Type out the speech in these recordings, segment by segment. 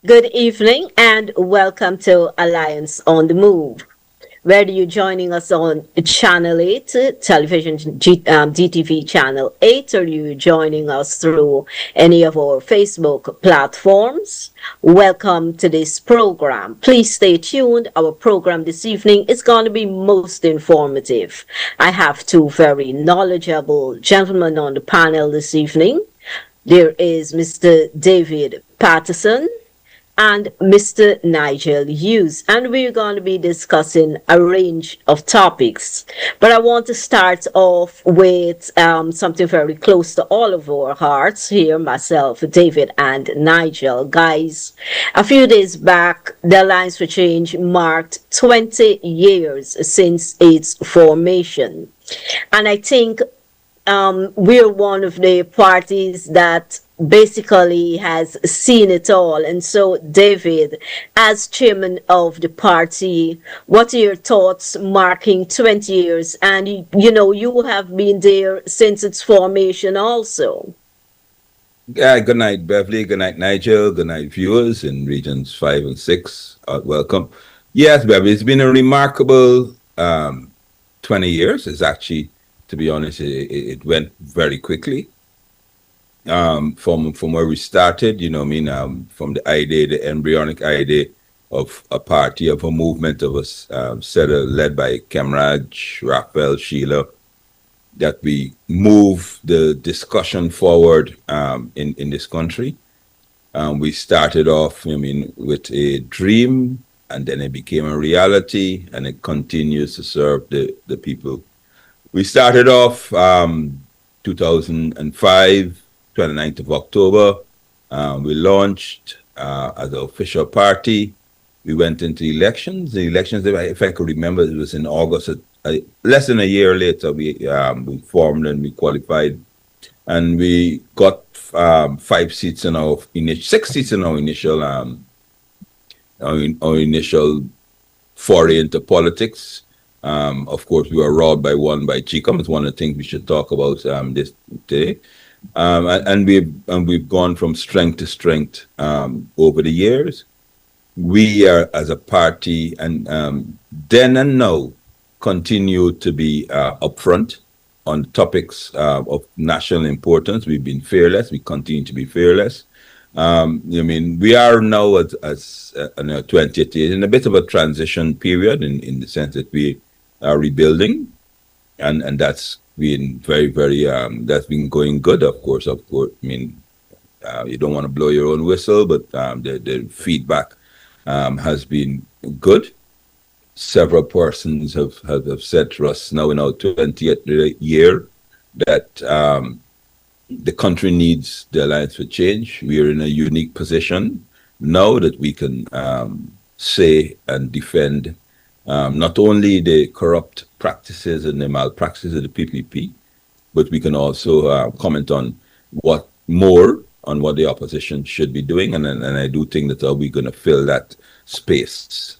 Good evening and welcome to Alliance on the Move. Whether you're joining us on Channel 8, DTV Channel 8, or you're joining us through any of our Facebook platforms, welcome to this program. Please stay tuned. Our program this evening is going to be most informative. I have two very knowledgeable gentlemen on the panel this evening. There is Mr. David Patterson and Mr. Nigel Hughes. And we're going to be discussing a range of topics. But I want to start off with something very close to all of our hearts here, myself, David, and Nigel. Guys, a few days back, the Alliance for Change marked 20 years since its formation. And I think we're one of the parties that basically has seen it all. And so, David, as chairman of the party, what are your thoughts marking 20 years? And you have been there since its formation also. Yeah, good night, Beverly. Good night, Nigel. Good night, viewers in regions 5 and 6. Welcome. Yes, Beverly, it's been a remarkable 20 years. It's actually, to be honest, it went very quickly. From where we started, from the idea, the embryonic idea of a party, of a movement, of a set led by Kemraj, Raphael, Sheila, that we move the discussion forward in this country. We started off, with a dream, and then it became a reality, and it continues to serve the people. We started off 2005, 29th of October. We launched as an official party. We went into elections. The elections, if I could remember, it was in August. Less than a year later, we formed and we qualified, and we got 6 seats in our initial our initial foray into politics. Of course, we were robbed by GCOM. It's one of the things we should talk about this day. And we've gone from strength to strength over the years. We are, as a party, and then and now, continue to be upfront on topics of national importance. We've been fearless. We continue to be fearless. We are now in our 20th year in a bit of a transition period in the sense that we are rebuilding, and that's been very, very, that's been going good, of course. You don't want to blow your own whistle, but the feedback has been good. Several persons have said to us now in our 20th year that the country needs the Alliance for Change. We are in a unique position now that we can say and defend not only the corrupt practices and the malpractices of the PPP, but we can also comment on what the opposition should be doing. And I do think that we're going to fill that space,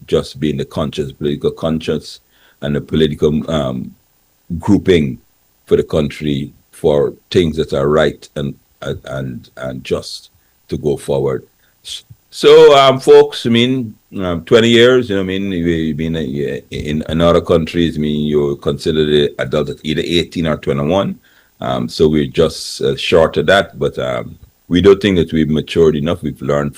just being the political conscience and the political grouping for the country for things that are right and just to go forward. So, folks, 20 years, we've been in other countries, you're considered an adult at either 18 or 21. So we're just short of that, but we don't think that we've matured enough. We've learned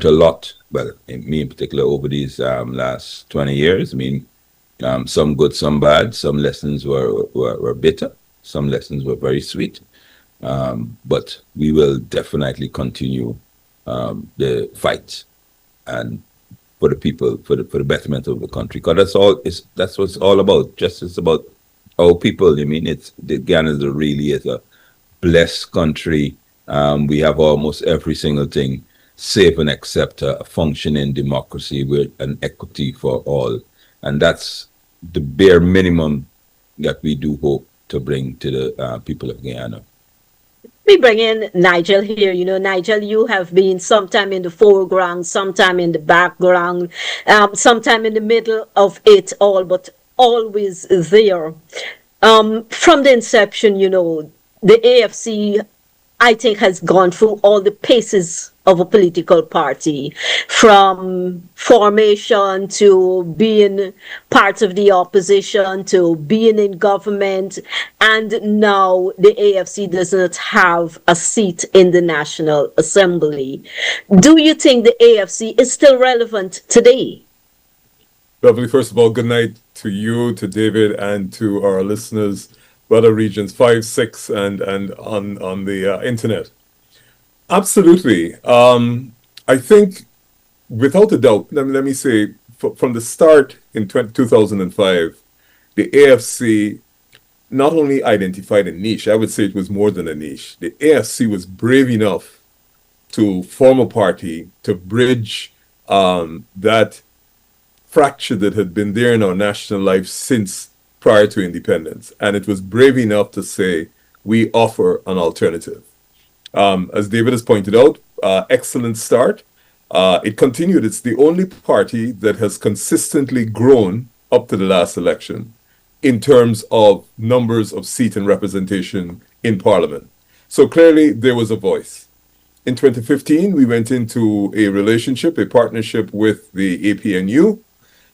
a lot, well, me in particular, over these last 20 years. Some good, some bad. Some lessons were bitter. Some lessons were very sweet. But we will definitely continue the fight and for the people, for the betterment of the country. Because that's what it's all about. Just it's about our people. Ghana really is a blessed country. We have almost every single thing, save and except a functioning democracy with an equity for all. And that's the bare minimum that we do hope to bring to the people of Guyana. We bring in Nigel here. Nigel, you have been sometime in the foreground, sometime in the background, sometime in the middle of it all, but always there. From the inception, the AFC I think, has gone through all the paces of a political party, from formation to being part of the opposition to being in government. And now the AFC does not have a seat in the National Assembly. Do you think the AFC is still relevant today? Lovely. First of all, good night to you, to David, and to our listeners, Weather Regions 5, 6, and on the internet. Absolutely. I think, without a doubt, let me say, from the start in 2005, the AFC not only identified a niche, I would say it was more than a niche. The AFC was brave enough to form a party to bridge that fracture that had been there in our national life since prior to independence. And it was brave enough to say, we offer an alternative. As David has pointed out, excellent start. It continued. It's the only party that has consistently grown up to the last election in terms of numbers of seat and representation in Parliament. So clearly there was a voice. In 2015, we went into a relationship, a partnership with the APNU,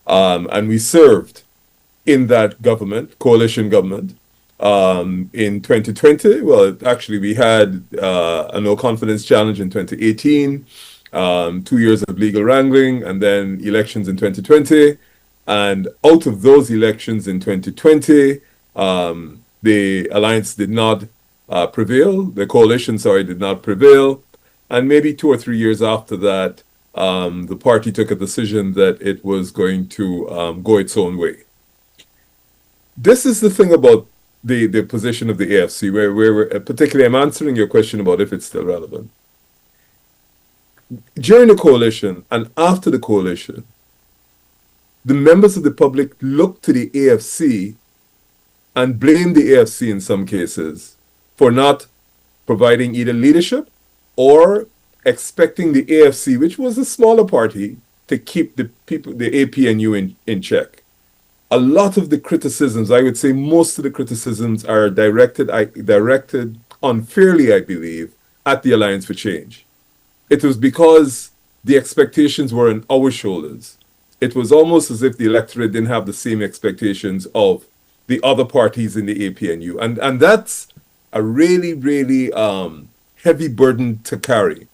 and we served in that government, coalition government. In 2020, well, actually, we had a no confidence challenge in 2018, 2 years of legal wrangling, and then elections in 2020. And out of those elections in 2020, the alliance did not prevail. The coalition, did not prevail. And maybe 2 or 3 years after that, the party took a decision that it was going to go its own way. This is the thing about the position of the AFC, where particularly I'm answering your question about if it's still relevant. During the coalition and after the coalition, the members of the public looked to the AFC and blamed the AFC in some cases for not providing either leadership or expecting the AFC, which was a smaller party, to keep the APNU in check. A lot of the criticisms, I would say most of the criticisms, are directed unfairly, I believe, at the Alliance for Change. It was because the expectations were on our shoulders. It was almost as if the electorate didn't have the same expectations of the other parties in the APNU. And that's a really, really heavy burden to carry.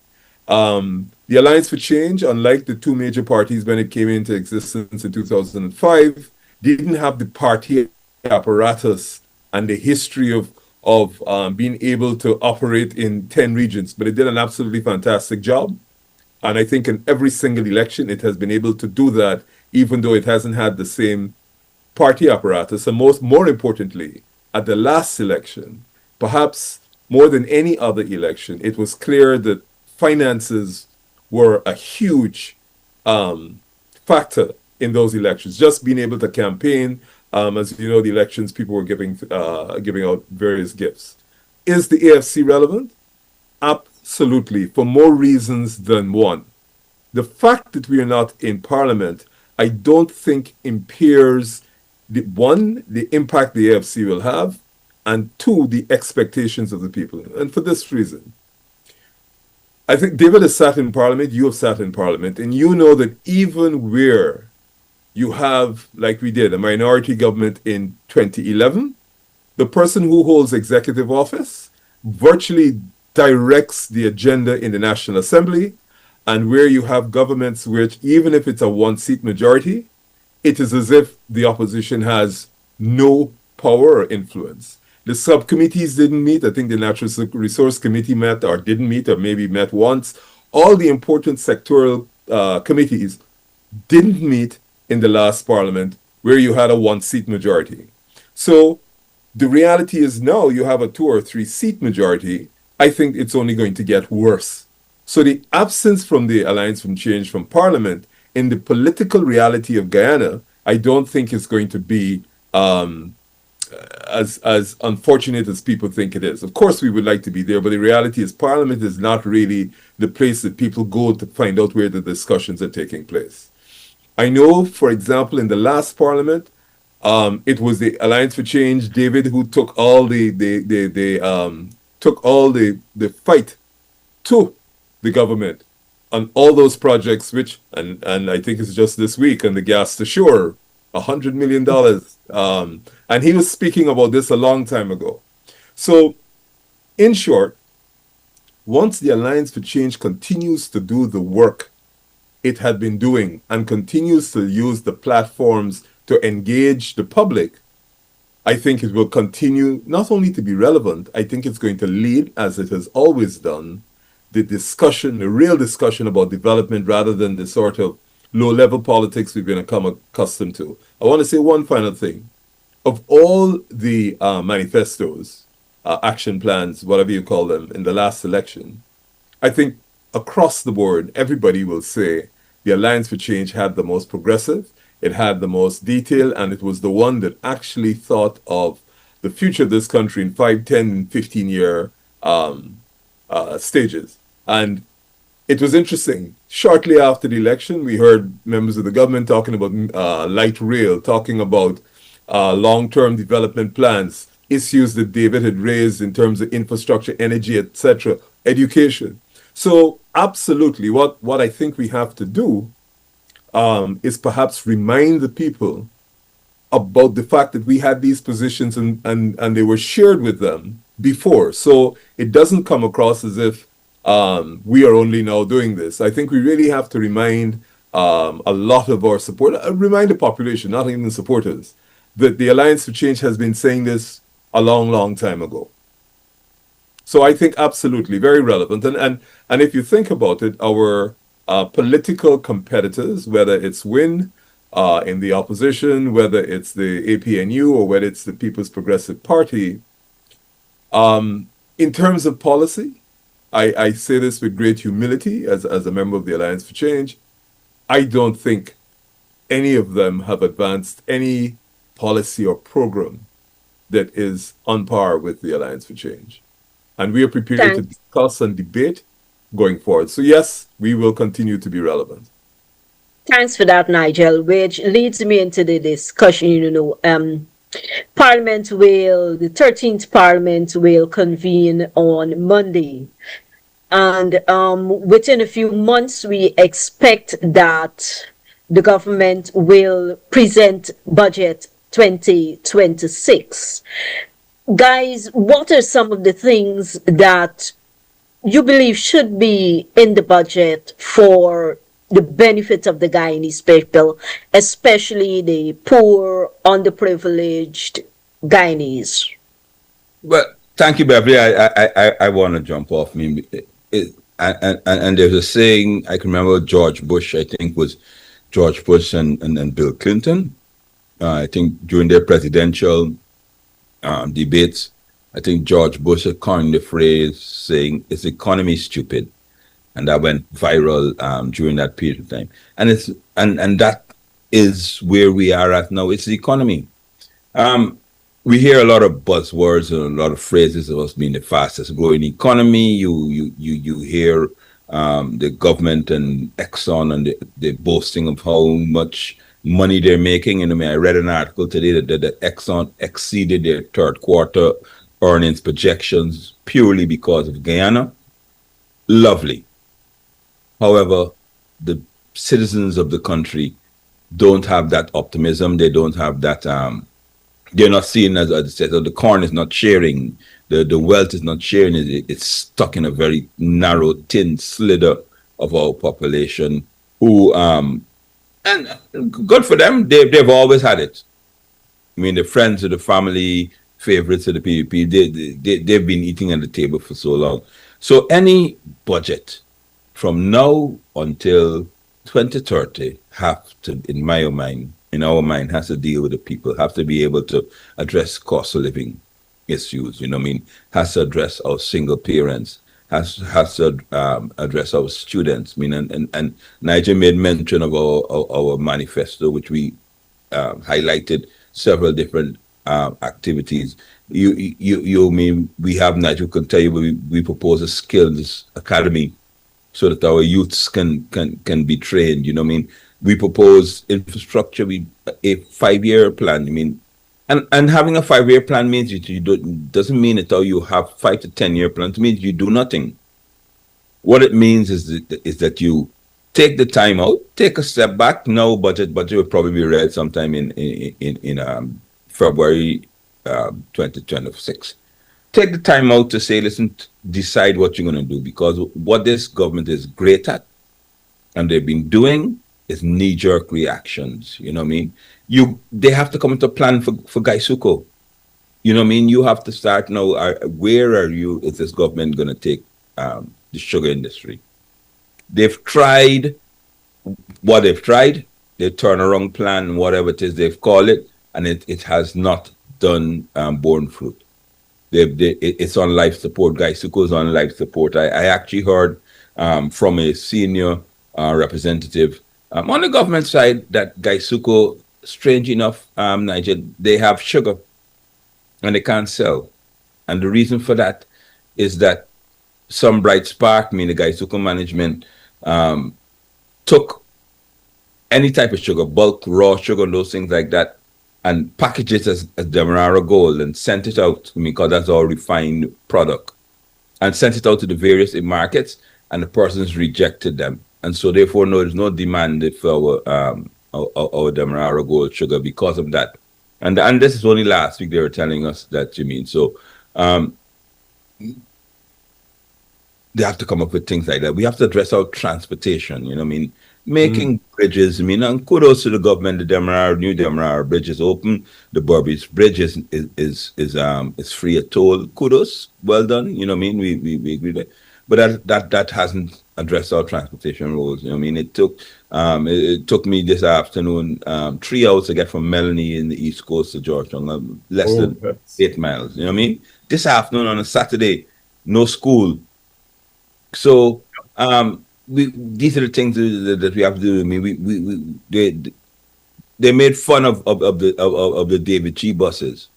The Alliance for Change, unlike the two major parties when it came into existence in 2005, didn't have the party apparatus and the history of being able to operate in 10 regions, but it did an absolutely fantastic job. And I think in every single election, it has been able to do that, even though it hasn't had the same party apparatus. And more importantly, at the last election, perhaps more than any other election, it was clear that finances were a huge factor in those elections. Just being able to campaign, as you know, the elections, people were giving out various gifts. Is the AFC relevant? Absolutely, for more reasons than one. The fact that we are not in Parliament, I don't think impairs the impact the AFC will have, and two, the expectations of the people. And for this reason, I think David has sat in Parliament, you have sat in Parliament, and you know that even where you have, like we did, a minority government in 2011, the person who holds executive office virtually directs the agenda in the National Assembly, and where you have governments which, even if it's a one-seat majority, it is as if the opposition has no power or influence. The subcommittees didn't meet. I think the Natural Resource Committee met or didn't meet or maybe met once. All the important sectoral committees didn't meet in the last Parliament, where you had a one-seat majority. So the reality is now you have a 2 or 3 seat majority. I think it's only going to get worse. So the absence from the Alliance for Change from Parliament in the political reality of Guyana, I don't think is going to be as unfortunate as people think it is. Of course, we would like to be there, but the reality is Parliament is not really the place that people go to find out where the discussions are taking place. I know, for example, in the last Parliament, it was the Alliance for Change, David, who took all the took all the fight to the government on all those projects, which, and I think it's just this week, and the gas to shore, $100 million. And he was speaking about this a long time ago. So, in short, once the Alliance for Change continues to do the work it had been doing and continues to use the platforms to engage the public, I think it will continue not only to be relevant, I think it's going to lead, as it has always done, the discussion, the real discussion about development rather than the sort of low-level politics we've become accustomed to. I want to say one final thing. Of all the manifestos, action plans, whatever you call them, in the last election, I think across the board, everybody will say the Alliance for Change had the most progressive, it had the most detail, and it was the one that actually thought of the future of this country in 5, 10, 15-year stages. And it was interesting. Shortly after the election, we heard members of the government talking about light rail, talking about long-term development plans, issues that David had raised in terms of infrastructure, energy, etc., education. So absolutely, what I think we have to do is perhaps remind the people about the fact that we had these positions and they were shared with them before. So it doesn't come across as if we are only now doing this. I think we really have to remind a lot of our support, remind the population, not even the supporters, that the Alliance for Change has been saying this a long, long time ago. So I think absolutely very relevant. And if you think about it, our political competitors, whether it's WIN in the opposition, whether it's the APNU, or whether it's the People's Progressive Party, in terms of policy, I say this with great humility as a member of the Alliance for Change, I don't think any of them have advanced any policy or program that is on par with the Alliance for Change. And we are prepared to discuss and debate going forward. So yes, we will continue to be relevant. Thanks for that, Nigel, which leads me into the discussion. Parliament the 13th Parliament will convene on Monday. And within a few months, we expect that the government will present budget 2026. Guys, what are some of the things that you believe should be in the budget for the benefit of the Guyanese people, especially the poor, underprivileged Guyanese? Well, thank you, Beverly. I want to jump off. And there's a saying, I can remember George Bush, I think was George Bush and Bill Clinton. I think during their presidential debates, I think George Bush had coined the phrase saying, "Is the economy stupid?" And that went viral during that period of time. And that is where we are at now. It's the economy. We hear a lot of buzzwords and a lot of phrases of us being the fastest growing economy. You hear the government and Exxon and the boasting of how much money they're making. And I read an article today that Exxon exceeded their third quarter earnings projections purely because of Guyana. Lovely. However, the citizens of the country don't have that optimism. They don't have that. They're not seeing, as I said, the corn is not sharing. The wealth is not sharing. It's stuck in a very narrow, thin slither of our population who, and good for them, they've always had it. I mean, the friends of the family, favorites of the PPP, they've been eating at the table for so long. So any budget from now until 2030 have to, in our mind, has to deal with the people, have to be able to address cost of living issues, has to address our single parents, has to address our students. And Nigel made mention of our manifesto, which we highlighted several different activities. We have, Nigel can tell you, we propose a skills academy so that our youths can be trained. We propose infrastructure, a 5-year plan. And having a 5-year plan means you doesn't mean that you have 5 to 10-year plans. It means you do nothing. What it means is that you take the time out, take a step back. No budget will probably be read sometime in February 2026. Take the time out to say, listen, decide what you're going to do, because what this government is great at, and they've been doing, is knee-jerk reactions. You know what I mean? They have to come into a plan for Gaisuko. You know what I mean? You have to start now. Where are you? Is this government going to take the sugar industry? They've tried what they've tried. They turnaround plan, whatever it is they've called it, and it has not done borne fruit. It's on life support. Gaisuko's on life support. I actually heard from a senior representative on the government side that Gaisuko, strange enough, Nigel, they have sugar and they can't sell. And the reason for that is that some bright spark, meaning the Gaisuko management, took any type of sugar, bulk, raw sugar, and those things like that, and packaged it as Demerara Gold and sent it out, because that's all refined product, and sent it out to the various markets, and the persons rejected them. And so therefore, no, there's no demand for our Demerara Gold sugar because of that. And this is only last week they were telling us that, you mean. So they have to come up with things like that. We have to address our transportation, you know what I mean? Making bridges, I mean, and kudos to the government. The new Demerara Bridge is open. The Burbage Bridge is free of toll. Kudos, well done. You know what I mean? We agree that, but that hasn't addressed our transportation roads. You know what I mean? It took me this afternoon 3 hours to get from Melanie in the East Coast to Georgetown, less than 8 miles. You know what I mean? This afternoon on a Saturday, no school. So these are the things that we have to do. I mean, they made fun of the David G buses,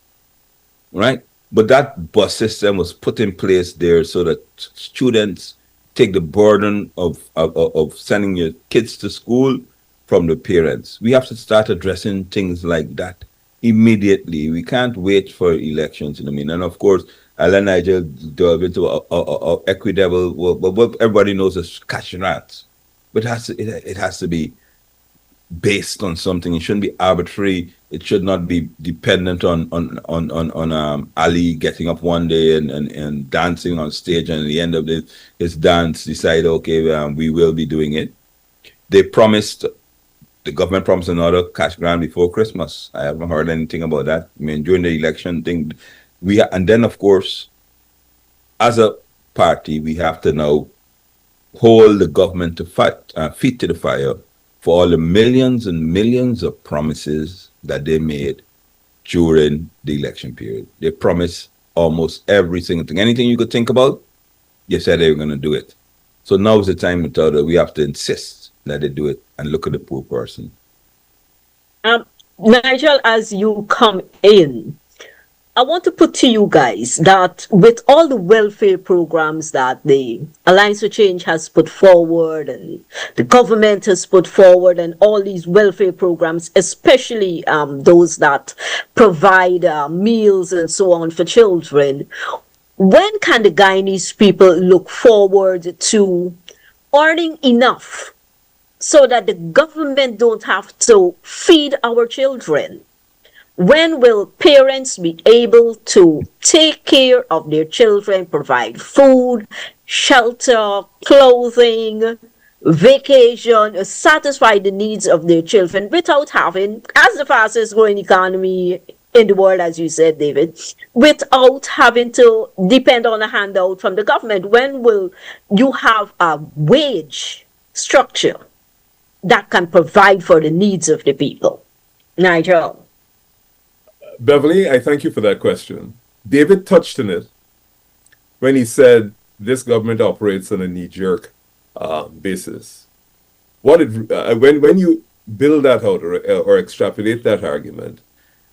right? But that bus system was put in place there so that students take the burden of sending your kids to school from the parents. We have to start addressing things like that immediately. We can't wait for elections, you know what I mean? And of course, I'll let Nigel delve into Equitable. What everybody knows is cash rats, but it has to be based on something. It shouldn't be arbitrary. It should not be dependent on Ali getting up one day and dancing on stage, and at the end of his dance decide, okay, we will be doing it. The government promised another cash grant before Christmas. I haven't heard anything about that. I mean, during the election thing. And then, of course, as a party, we have to now hold the government to feet to the fire for all the millions and millions of promises that they made during the election period. They promised almost every single thing. Anything you could think about, they said they were going to do it. So now is the time to tell them we have to insist that they do it and look at the poor person. Nigel, as you come in, I want to put to you guys that with all the welfare programs that the Alliance for Change has put forward and the government has put forward, and all these welfare programs, especially those that provide meals and so on for children, when can the Guyanese people look forward to earning enough so that the government don't have to feed our children? When will parents be able to take care of their children, provide food, shelter, clothing, vacation, satisfy the needs of their children without having, as the fastest growing economy in the world, as you said, David, without having to depend on a handout from the government? When will you have a wage structure that can provide for the needs of the people? Nigel. Beverly, I thank you for that question. David touched on it when he said this government operates on a knee-jerk basis. When you build that out or extrapolate that argument,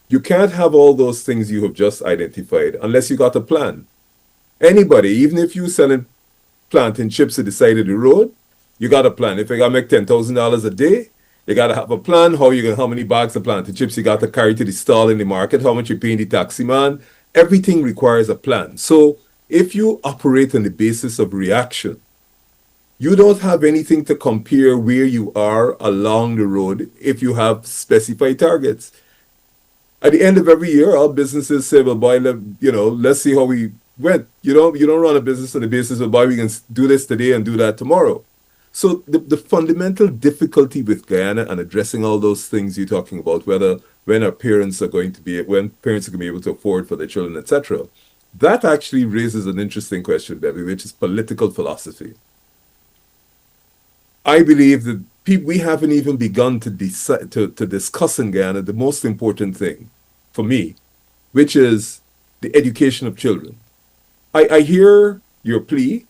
you can't have all those things you have just identified unless you got a plan. Anybody, even if you're selling planting chips at the side of the road, you got a plan. If I got to make $10,000 a day, You got to have a plan. How many bags of plantain chips you got to carry to the stall in the market? How much you paying the taxi man? Everything requires a plan. So if you operate on the basis of reaction, you don't have anything to compare where you are along the road if you have specified targets. At the end of every year, all businesses say, well, boy, let's see how we went. You don't run a business on the basis of, boy, we can do this today and do that tomorrow. So the fundamental difficulty with Guyana and addressing all those things you're talking about, whether when parents are going to be able to afford for their children, etc., that actually raises an interesting question, Debbie, which is political philosophy. I believe that we haven't even begun to discuss in Guyana the most important thing for me, which is the education of children. I hear your plea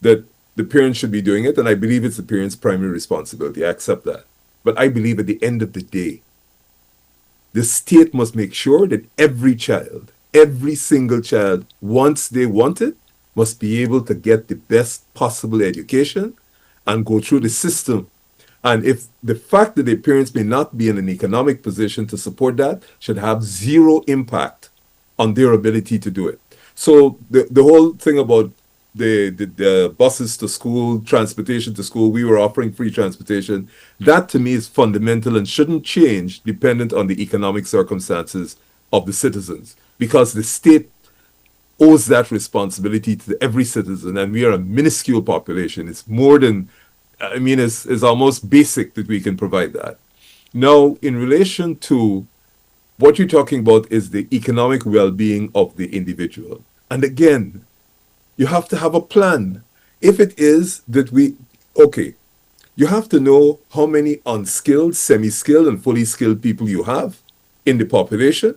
that the parents should be doing it, and I believe it's the parents' primary responsibility. I accept that. But I believe at the end of the day, the state must make sure that every child, every single child, once they want it, must be able to get the best possible education and go through the system. And if the fact that their parents may not be in an economic position to support that should have zero impact on their ability to do it. So the whole thing about the buses to school, transportation to school, we were offering free transportation. That to me is fundamental and shouldn't change dependent on the economic circumstances of the citizens, because the state owes that responsibility to every citizen, and we are a minuscule population. It's more than, it's almost basic that we can provide that. Now, in relation to what you're talking about is the economic well-being of the individual. And again, you have to have a plan. If it is that you have to know how many unskilled, semi-skilled, and fully skilled people you have in the population,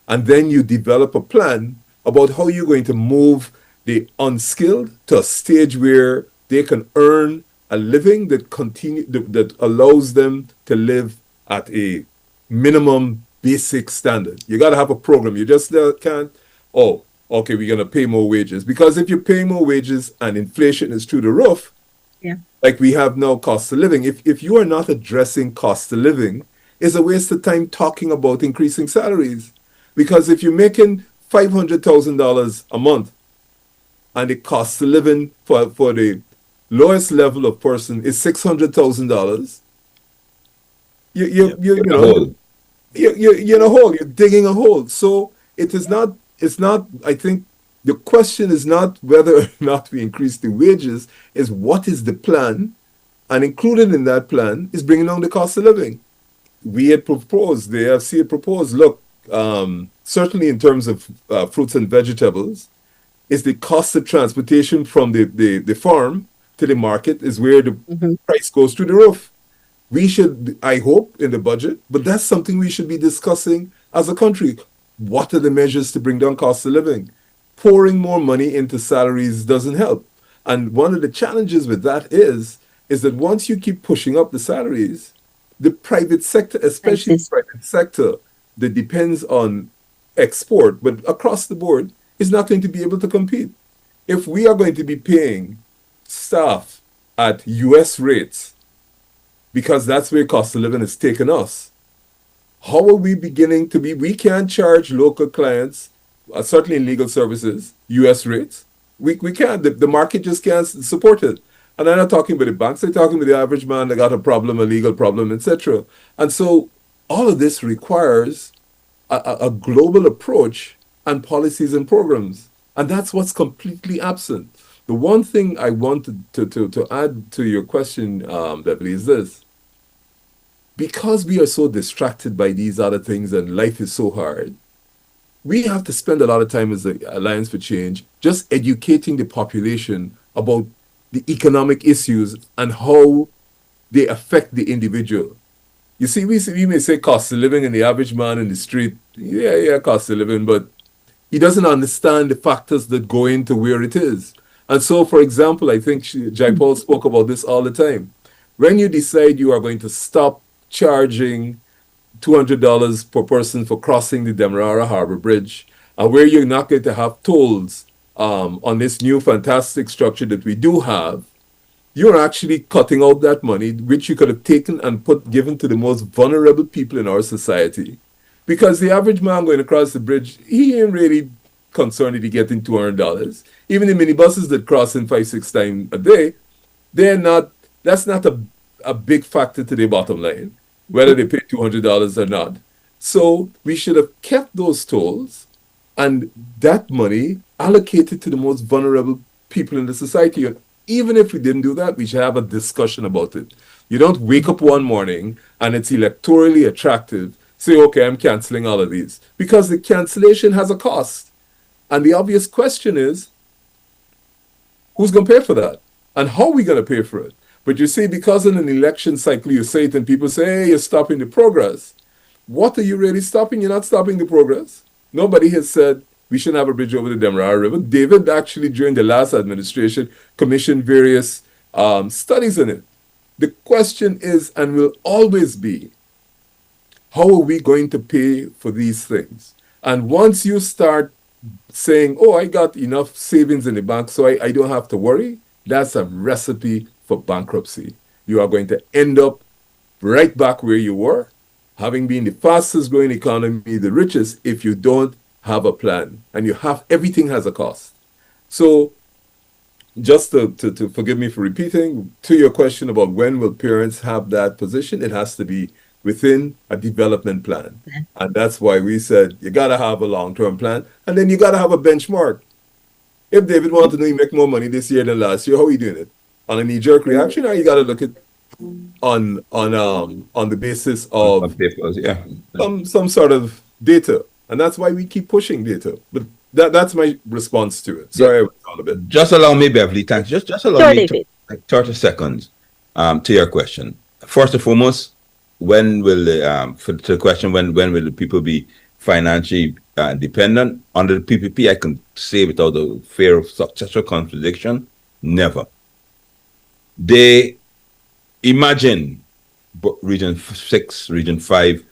and then you develop a plan about how you're going to move the unskilled to a stage where they can earn a living that allows them to live at a minimum basic standard. You got to have a program. You just can't, we're going to pay more wages. Because if you pay more wages and inflation is through the roof, like we have now cost of living, if you are not addressing cost of living, it's a waste of time talking about increasing salaries. Because if you're making $500,000 a month and the cost of living for the lowest level of person is $600,000, you're in a hole. You're digging a hole. So it's not, I think the question is not whether or not we increase the wages, is what is the plan? And included in that plan is bringing down the cost of living. We had proposed, the AFC had proposed, look, certainly in terms of fruits and vegetables, is the cost of transportation from the farm to the market is where the price goes through the roof. We should, I hope, in the budget, but that's something we should be discussing as a country. What are the measures to bring down cost of living? Pouring more money into salaries doesn't help. And one of the challenges with that is that once you keep pushing up the salaries, the private sector, especially the private sector that depends on export, but across the board, is not going to be able to compete. If we are going to be paying staff at US rates, because that's where cost of living has taken us, how are we beginning to be? We can't charge local clients, certainly in legal services, US rates. We can't. The market just can't support it. And I'm not talking about the banks, I'm talking about the average man that got a problem, a legal problem, etc. And so all of this requires a global approach and policies and programs. And that's what's completely absent. The one thing I wanted to add to your question, Beverly, is this. Because we are so distracted by these other things and life is so hard, we have to spend a lot of time as the Alliance for Change just educating the population about the economic issues and how they affect the individual. You see, we may say cost of living, and the average man in the street, cost of living, but he doesn't understand the factors that go into where it is. And so, for example, I think Jai Paul spoke about this all the time. When you decide you are going to stop charging $200 per person for crossing the Demerara Harbor Bridge, and where you're not going to have tolls on this new fantastic structure that we do have, you're actually cutting out that money, which you could have taken and given to the most vulnerable people in our society. Because the average man going across the bridge, he ain't really concerned if he getting $200. Even the minibuses that cross in 5, 6 times a day, that's not a big factor to their bottom line, whether they pay $200 or not. So we should have kept those tolls and that money allocated to the most vulnerable people in the society. And even if we didn't do that, we should have a discussion about it. You don't wake up one morning and it's electorally attractive, say, okay, I'm canceling all of these, because the cancellation has a cost. And the obvious question is, who's going to pay for that? And how are we going to pay for it? But you see, because in an election cycle, you say it and people say, hey, you're stopping the progress. What are you really stopping? You're not stopping the progress. Nobody has said we shouldn't have a bridge over the Demerara River. David actually, during the last administration, commissioned various studies on it. The question is, and will always be, how are we going to pay for these things? And once you start saying, oh, I got enough savings in the bank, so I don't have to worry, that's a recipe for bankruptcy. You are going to end up right back where you were, having been the fastest growing economy, the richest, if you don't have a plan. And everything has a cost. So just to forgive me for repeating, to your question about when will parents have that position, it has to be within a development plan. And that's why we said you got to have a long-term plan, and then you got to have a benchmark. If David wanted to know you make more money this year than last year, how are you doing it? On a knee-jerk reaction, or you got to look at on the basis of some sort of data, and that's why we keep pushing data. But that's my response to it. Sorry, I went on a bit. Just allow me, Beverly. Thanks. Just allow me like 30 seconds to your question. First and foremost, when will the question when will the people be financially dependent under the PPP? I can say without the fear of such a contradiction, never. They imagine Region 6, Region 5,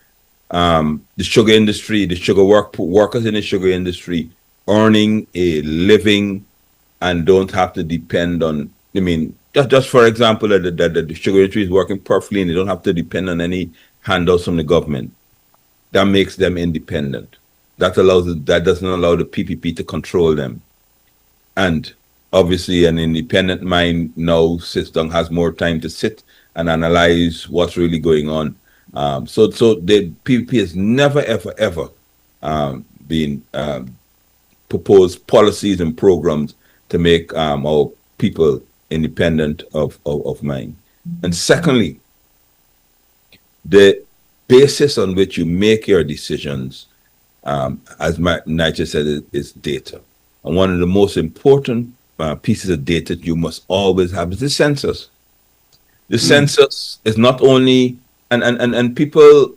the sugar industry, the sugar workers in the sugar industry earning a living and don't have to depend on, just for example, that the sugar industry is working perfectly and they don't have to depend on any handouts from the government. That makes them independent. That doesn't allow the PPP to control them. And obviously an independent mind now sits down, has more time to sit and analyze what's really going on. So the PPP has never, ever been proposed policies and programs to make our people independent of mind. And secondly, the basis on which you make your decisions, as Nigel said, is data. And one of the most important pieces of data you must always have is the census. The census is not only, and people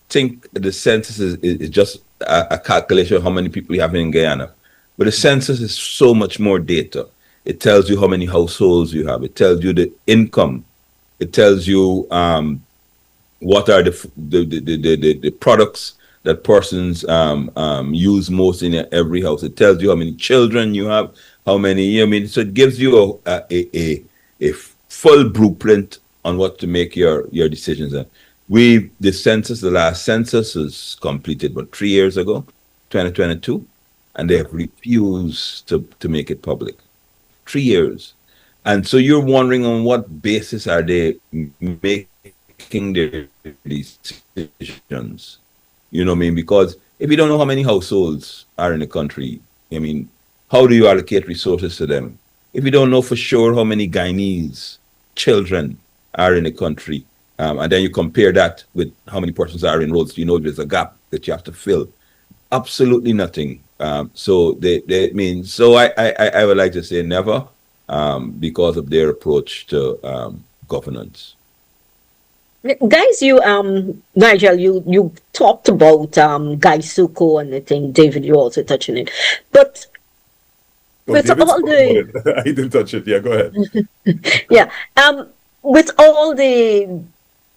think the census is just a calculation of how many people you have in Guyana. But the census is so much more data. It tells you how many households you have. It tells you the income. It tells you what are the products that persons use most in every house. It tells you how many children you have, how many, so it gives you a full blueprint on what to make your decisions on. The last census was completed, 3 years ago, 2022, and they have refused to make it public. 3 years. And so you're wondering on what basis are they making their decisions? You know what I mean? Because if you don't know how many households are in the country, how do you allocate resources to them? If you don't know for sure how many Guyanese children are in the country, and then you compare that with how many persons are enrolled, so you know there's a gap that you have to fill. Absolutely nothing. So I would like to say never, because of their approach to governance. Guys, Nigel, you talked about GAISUCO, and I think David, you also touched on it. But with all the I didn't touch it. Yeah, go ahead. Yeah. With all the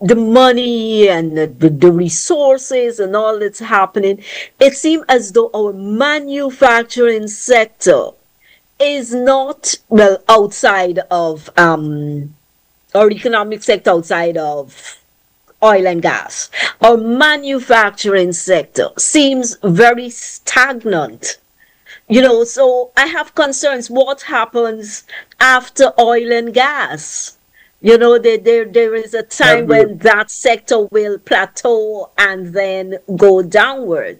money and the resources and all that's happening, it seems as though our manufacturing sector is not, well, outside of our economic sector, outside of oil and gas. Our manufacturing sector seems very stagnant. So I have concerns. What happens after oil and gas? There is a Yeah, time when that sector will plateau and then go downward.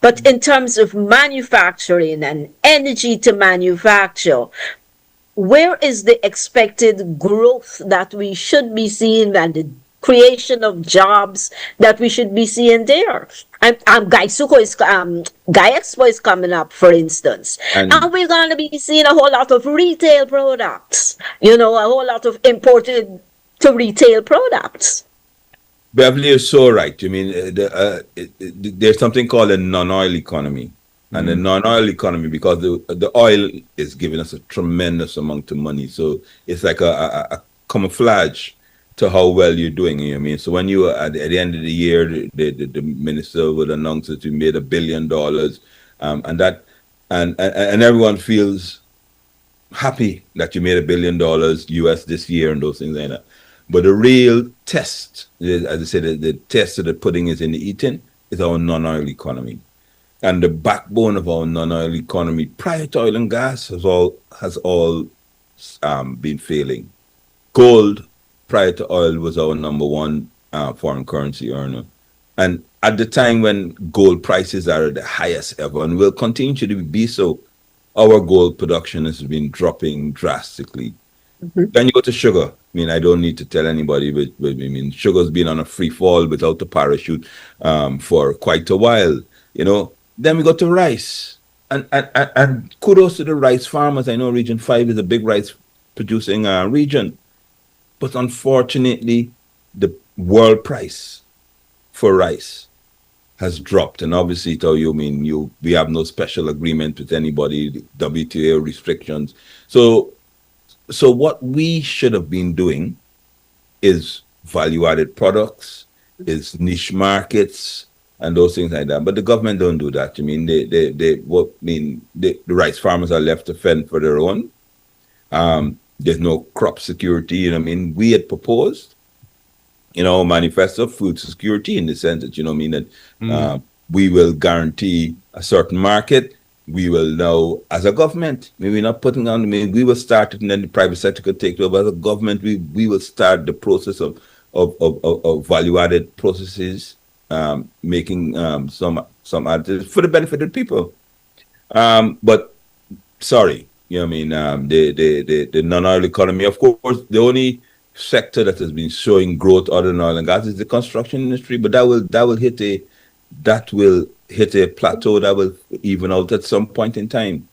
But in terms of manufacturing and energy to manufacture, where is the expected growth that we should be seeing and the creation of jobs that we should be seeing there? Guy Expo is coming up, for instance, And and we're going to be seeing a whole lot of retail products. A whole lot of imported to retail products. Beverly is so right. I mean, there's something called a non-oil economy. And the non-oil economy, because the oil is giving us a tremendous amount of money. So it's like a camouflage to how well you're doing. You know what I mean? So when you at the end of the year, the minister would announce that you made $1 billion, and everyone feels happy that you made $1 billion US this year and those things like that. But the real test, as I said, the test of the pudding is in the eating, is our non-oil economy. And the backbone of our non-oil economy prior to oil and gas has all been failing. Gold prior to oil was our number one foreign currency earner. And at the time when gold prices are at the highest ever and will continue to be so, our gold production has been dropping drastically. Then you go to sugar. I mean, I don't need to tell anybody, but I mean, sugar's been on a free fall without the parachute for quite a while. Then we go to rice, and kudos to the rice farmers. I know Region 5 is a big rice producing region, but unfortunately, the world price for rice has dropped, and obviously, we have no special agreement with anybody, WTO restrictions. So what we should have been doing is value-added products, is niche markets, and those things like that. But the government don't do that. I mean, the rice farmers are left to fend for their own. There's no crop security. We had proposed, manifesto food security in the sense that, that we will guarantee a certain market. We will now, as a government, maybe not putting on, we will start it and then the private sector could take it over. As a government, we will start the process of value-added processes, making some additives for the benefit of people. But sorry, the non-oil economy, of course, the only sector that has been showing growth other than oil and gas is the construction industry, but that will hit a plateau that will even out at some point in time.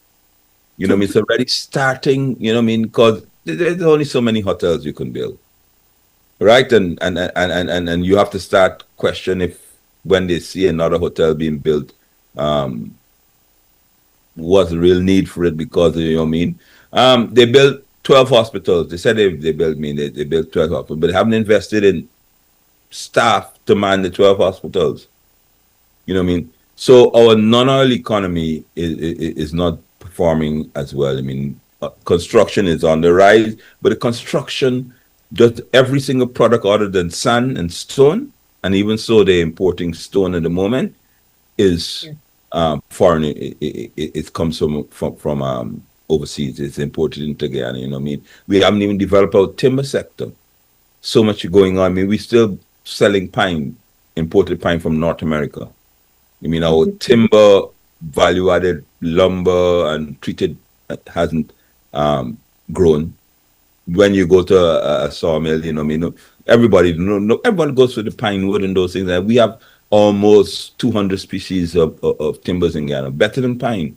It's already starting, because there's only so many hotels you can build. Right? And you have to start question if when they see another hotel being built, what's the real need for it, because they built 12 hospitals. They said they built 12 hospitals, but they haven't invested in staff to man the 12 hospitals. So our non-oil economy is not performing as well. Construction is on the rise, but the construction, just every single product other than sand and stone, and even so they're importing stone at the moment, is foreign. It comes from overseas. It's imported into Guyana. We haven't even developed our timber sector. So much going on. We're still selling pine, imported pine from North America. Our timber, value-added lumber and treated hasn't grown. When you go to a sawmill, everyone goes for the pine wood and those things. And we have almost 200 species of timbers in Guyana, better than pine.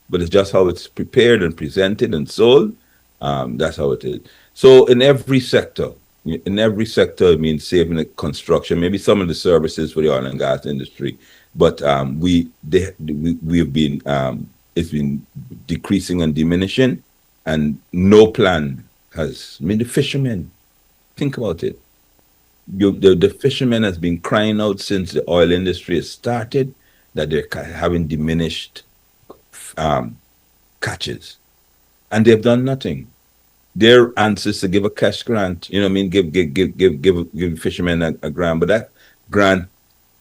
But it's just how it's prepared and presented and sold. That's how it is. So in every sector, saving the construction, maybe some of the services for the oil and gas industry, but we've been it's been decreasing and diminishing, and no plan has. The fishermen, think about it. The fishermen has been crying out since the oil industry has started that they're having diminished catches. and they've done nothing. Their answer is to give a cash grant. You know what I mean? Give fishermen a grant, but that grant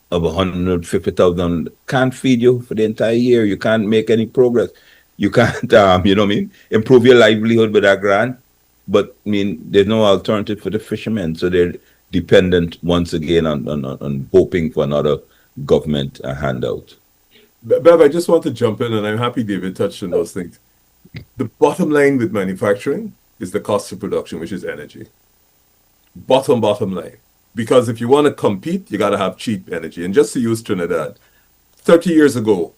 of 150,000 can't feed you for the entire year. You can't make any progress. You can't, you know what I mean, improve your livelihood with that grant. But I mean, there's no alternative for the fishermen, so they're dependent once again on hoping for another government handout. Bev, I just want to jump in, and I'm happy David touched on those things. The bottom line with manufacturing is the cost of production, which is energy. Bottom line. Because if you want to compete, you got to have cheap energy. And just to use Trinidad, 30 years ago,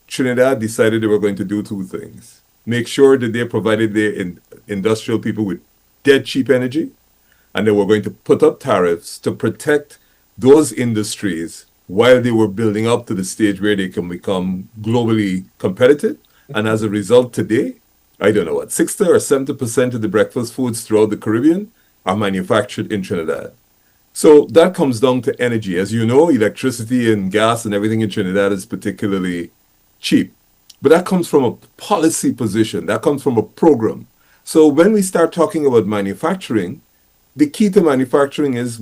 Trinidad decided they were going to do two things. Make sure that they provided their industrial people with dead cheap energy, and they were going to put up tariffs to protect those industries while they were building up to the stage where they can become globally competitive. And as a result, today, I don't know what, 60 or 70% of the breakfast foods throughout the Caribbean are manufactured in Trinidad. So that comes down to energy. As you know, electricity and gas and everything in Trinidad is particularly cheap. But that comes from a policy position. That comes from a program. So when we start talking about manufacturing, the key to manufacturing is,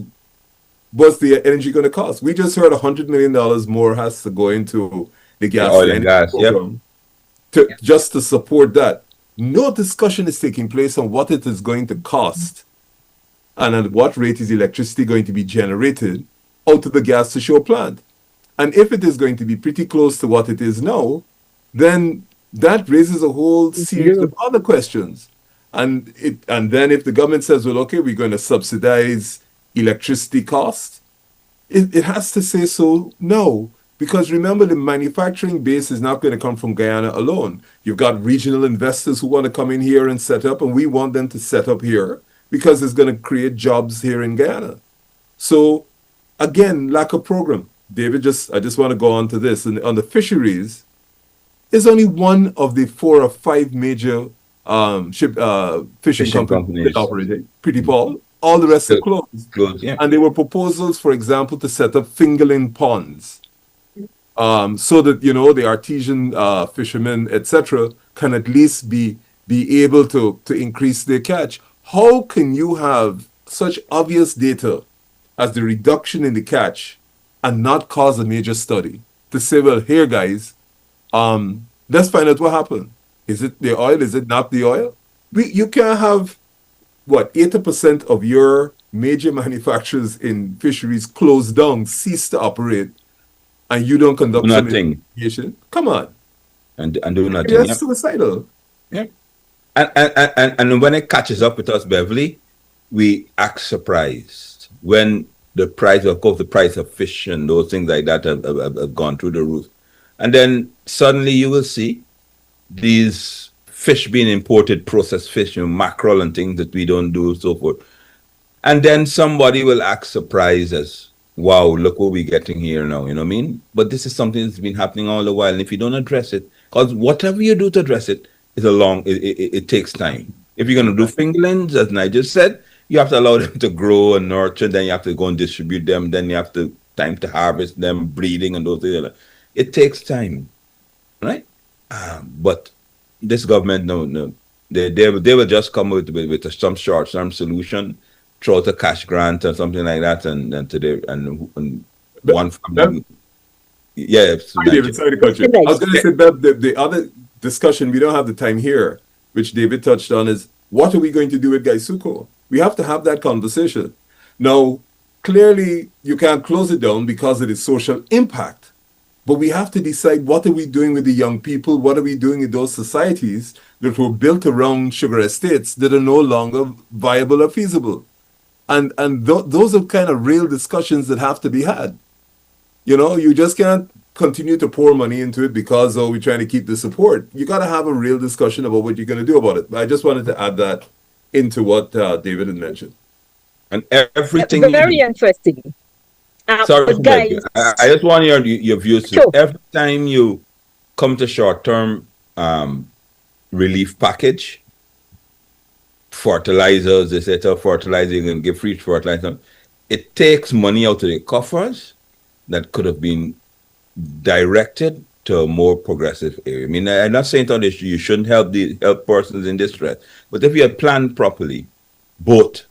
what's the energy going to cost? We just heard $100 million more has to go into the gas, oil and gas program just to support that. No discussion is taking place on what it is going to cost and at what rate is electricity going to be generated out of the gas to shore plant. And if it is going to be pretty close to what it is now, then that raises a whole series of other questions. And then if the government says, well, okay, we're going to subsidize electricity cost, it has to say so no. Because remember, the manufacturing base is not going to come from Guyana alone. You've got regional investors who want to come in here and set up, and we want them to set up here because it's going to create jobs here in Guyana. So again, lack of program. David, I just want to go on to this. And on the fisheries, is only one of the 4 or 5 major fishing companies that operate. Pretty Paul. All the rest are closed. Yeah. And there were proposals, for example, to set up fingerling ponds, so that the artesian fishermen, etc., can at least be able to increase their catch. How can you have such obvious data as the reduction in the catch and not cause a major study to say, well, here, guys, let's find out what happened. Is it the oil? Is it not the oil? You can't have, 80% of your major manufacturers in fisheries closed down, cease to operate, and you don't conduct some investigation? Come on. And do nothing. That's suicidal. Yeah. And when it catches up with us, Beverly, we act surprised when the price of fish and those things like that have gone through the roof. And then suddenly you will see these fish being imported, processed fish, mackerel and things that we don't do, so forth. And then somebody will act surprised as, wow, look what we're getting here now, you know what I mean? But this is something that's been happening all the while. And if you don't address it, because whatever you do to address it, it takes time. If you're going to do fingerlings, as Nigel said, you have to allow them to grow and nurture, then you have to go and distribute them, then you have to time to harvest them, breeding and those things. It takes time, right? But this government, no, they will just come with some short-term solution, throw out a cash grant or something like that, and one family. Yeah, David, sorry to cut you. I was going to say, Bev, the other discussion, we don't have the time here, which David touched on, is what are we going to do with Gaisuco? We have to have that conversation. Now, clearly, you can't close it down because of its social impact. But we have to decide, what are we doing with the young people? What are we doing with those societies that were built around sugar estates that are no longer viable or feasible? And those are kind of real discussions that have to be had. You just can't continue to pour money into it because, we're trying to keep the support. You got to have a real discussion about what you're going to do about it. I just wanted to add that into what David had mentioned. And everything... Very interesting. Sorry, guys, I just want your views. Sure. Every time you come to short-term relief package, fertilizers, they set up fertilizer and give free fertilizer, it takes money out of the coffers that could have been directed to a more progressive area. I mean, I'm not saying that you shouldn't help persons in distress, but if you had planned properly, both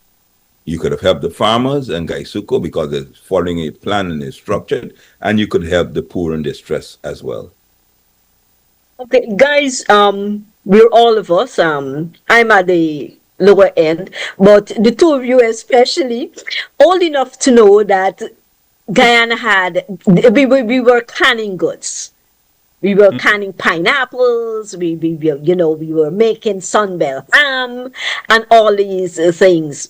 you could have helped the farmers and Gaisuko because they're following a plan and it's structured, and you could help the poor in distress as well. Okay, guys, we're all of us. I'm at the lower end, but the two of you especially, old enough to know that Guyana we were canning goods. We were canning pineapples. We were making Sunbelt ham and all these things.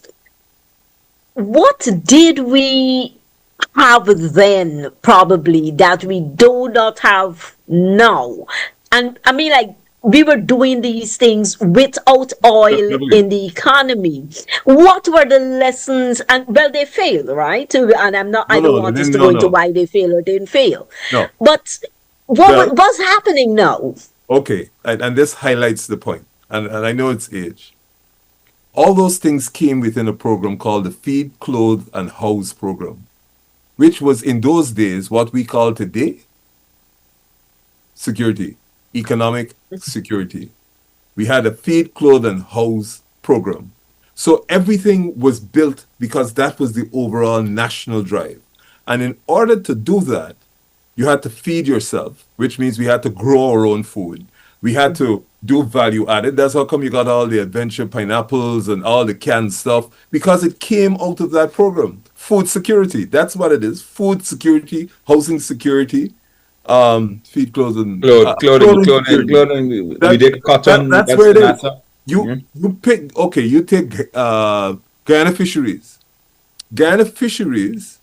What did we have then, probably, that we do not have now? And I mean, like, we were doing these things without oil in the economy. What were the lessons? And well, they failed, right? And I don't want us to go into why they failed or didn't fail. No. But what's happening now? Okay, and this highlights the point, and I know it's age. All those things came within a program called the Feed, Clothe, and House program, which was in those days what we call today security, economic security. We had a Feed, Clothe, and House program. So everything was built because that was the overall national drive. And in order to do that, you had to feed yourself, which means we had to grow our own food. We had to do value added. That's how come you got all the adventure pineapples and all the canned stuff, because it came out of that program. Food security, that's what it is. Food security, housing security, feed, clothing. Clothing. We did cotton. That's where it is. You pick, okay, you take Guyana Fisheries. Guyana Fisheries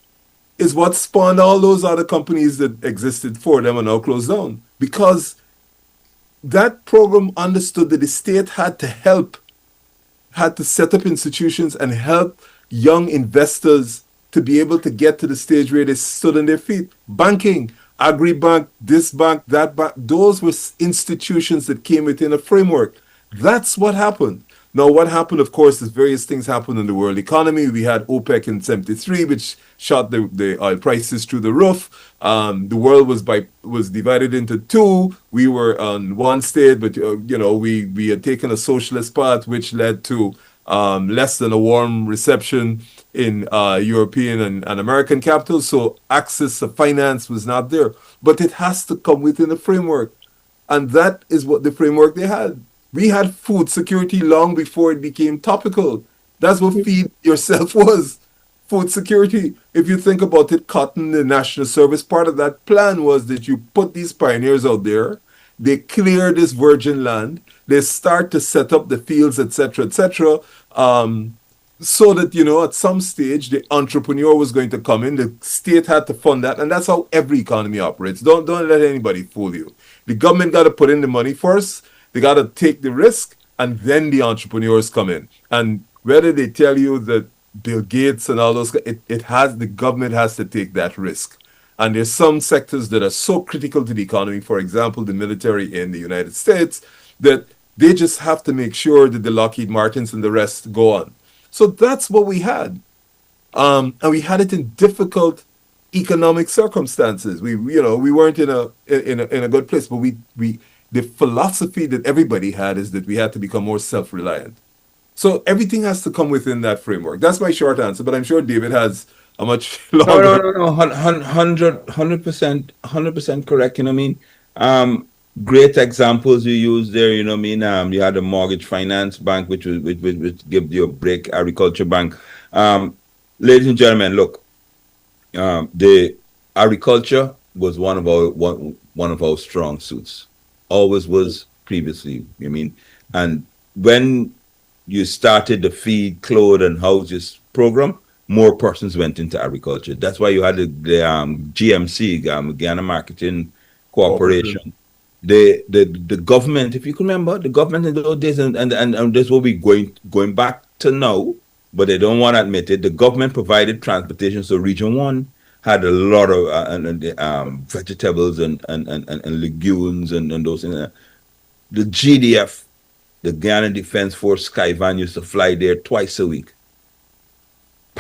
is what spawned all those other companies that existed for them and now closed down, because that program understood that the state had to set up institutions and help young investors to be able to get to the stage where they stood on their feet. Banking, agri-bank, this bank, that bank, those were institutions that came within a framework. That's what happened. Now, what happened, of course, is various things happened in the world economy. We had OPEC in 73, which shot the oil prices through the roof. The world was divided into two. We were on one state, but we had taken a socialist path, which led to less than a warm reception in European and American capitals. So access to finance was not there. But it has to come within a framework. And that is what the framework they had. We had food security long before it became topical. That's what feed yourself was. Food security. If you think about it, cotton, the national service, part of that plan was that you put these pioneers out there, they clear this virgin land, they start to set up the fields, etc., etc., so that, at some stage, the entrepreneur was going to come in, the state had to fund that, and that's how every economy operates. Don't let anybody fool you. The government got to put in the money first, they got to take the risk, and then the entrepreneurs come in. And whether they tell you that Bill Gates and all those, the government has to take that risk. And there's some sectors that are so critical to the economy, for example, the military in the United States, that they just have to make sure that the Lockheed Martins and the rest go on. So that's what we had. And we had it in difficult economic circumstances. We weren't in a good place, but the philosophy that everybody had is that we had to become more self-reliant. So everything has to come within that framework. That's my short answer, but I'm sure David has a much longer. No, 100% correct. Great examples you use there. You had a mortgage finance bank, which gives you a break, agriculture bank. Ladies and gentlemen, look, the agriculture was one of our strong suits. Always was previously. And when you started the Feed, Clothe, and Houses program, more persons went into agriculture. That's why you had the GMC, Guyana Marketing Corporation. The government, if you can remember, the government in those days, and this will be going back to now, but they don't want to admit it. The government provided transportation, so Region 1 had a lot of vegetables and legumes and those things. The GDF, the Guyana Defense Force Skyvan, used to fly there twice a week,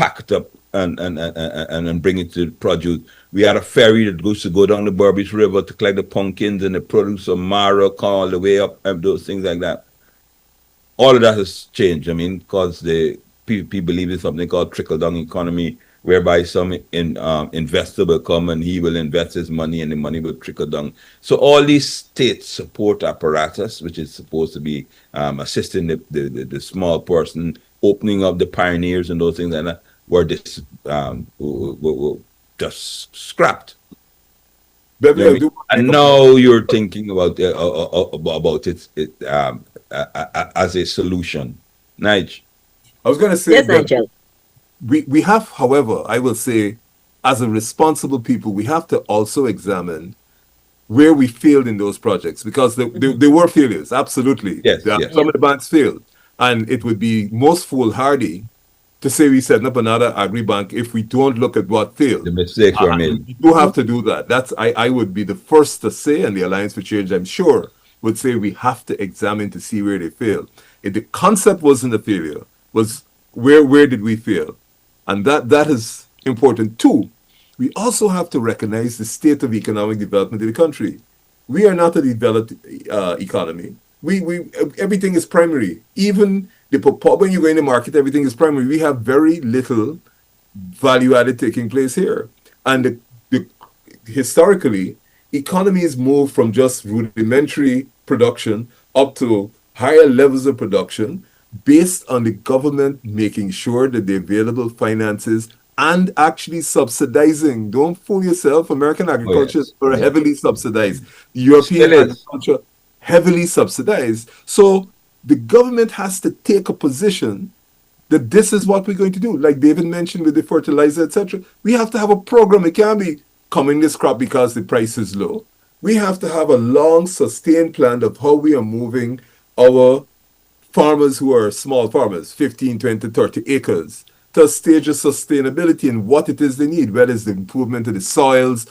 pack it up and bring it to the produce. We had a ferry that goes to go down the Burbage River to collect the pumpkins and the produce of Mara, come all the way up, and those things like that. All of that has changed. I mean, because the people believe in something called trickle-down economy, whereby some investor will come and he will invest his money and the money will trickle down. So all these state support apparatus, which is supposed to be assisting the small person, opening up the pioneers and those things like that, were just scrapped. And now you're thinking about it as a solution. Nigel. I was going to say, yes, Nigel. We have, however, I will say, as a responsible people, we have to also examine where we failed in those projects, because they were failures, absolutely. Yes, Some of the banks failed. And it would be most foolhardy to say we set up another agri-bank if we don't look at what failed. The mistakes were made. We do have to do that. I would be the first to say, and the Alliance for Change, I'm sure, would say we have to examine to see where they failed. If the concept wasn't a failure, was where did we fail? And that is important too. We also have to recognize the state of economic development of the country. We are not a developed economy. We everything is primary. Even when you go in the market, everything is primary. We have very little value added taking place here. And historically, economies move from just rudimentary production up to higher levels of production, based on the government making sure that the available finances and actually subsidizing. Don't fool yourself. American agriculture is heavily subsidized. European agriculture, heavily subsidized. So the government has to take a position that this is what we're going to do. Like David mentioned with the fertilizer, etc. We have to have a program. It can't be coming this crop because the price is low. We have to have a long, sustained plan of how we are moving our farmers who are small farmers, 15, 20, 30 acres, to a stage of sustainability and what it is they need, whether it's the improvement of the soils,